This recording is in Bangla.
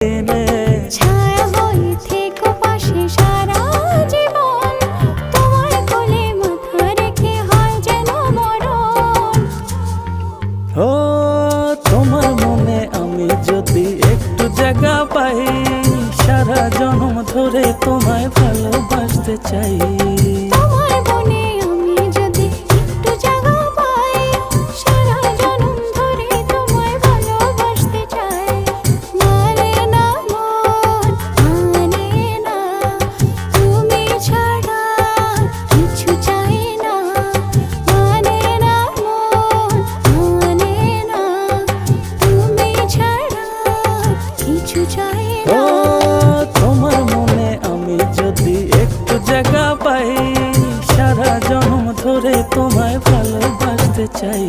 ছায়া হয়ে থেকো পাশে সারা জীবন, তোমার কোলে মাথা রেখে হয় যেন মরণ। ও তোমার মনে আমি যদি একটু জায়গা পাই, সারা জন্ম ধরে তোমায় ভালোবাসতে চাই। তোমার মনে আমি যদি একটু জায়গা পাই, সারা জন্ম ধরে তোমায় ভালোবাসতে চাই। মানে না মন, মানে না, তুমি ছাড়া কিছু চাই না। মানে না মন, মানে না, তুমি ছাড়া কিছু চাই না। ও তোমার মনে আমি যদি একটু জায়গা পাই, সারা জন্ম ধরে তোমায় ভালোবাসতে চাই।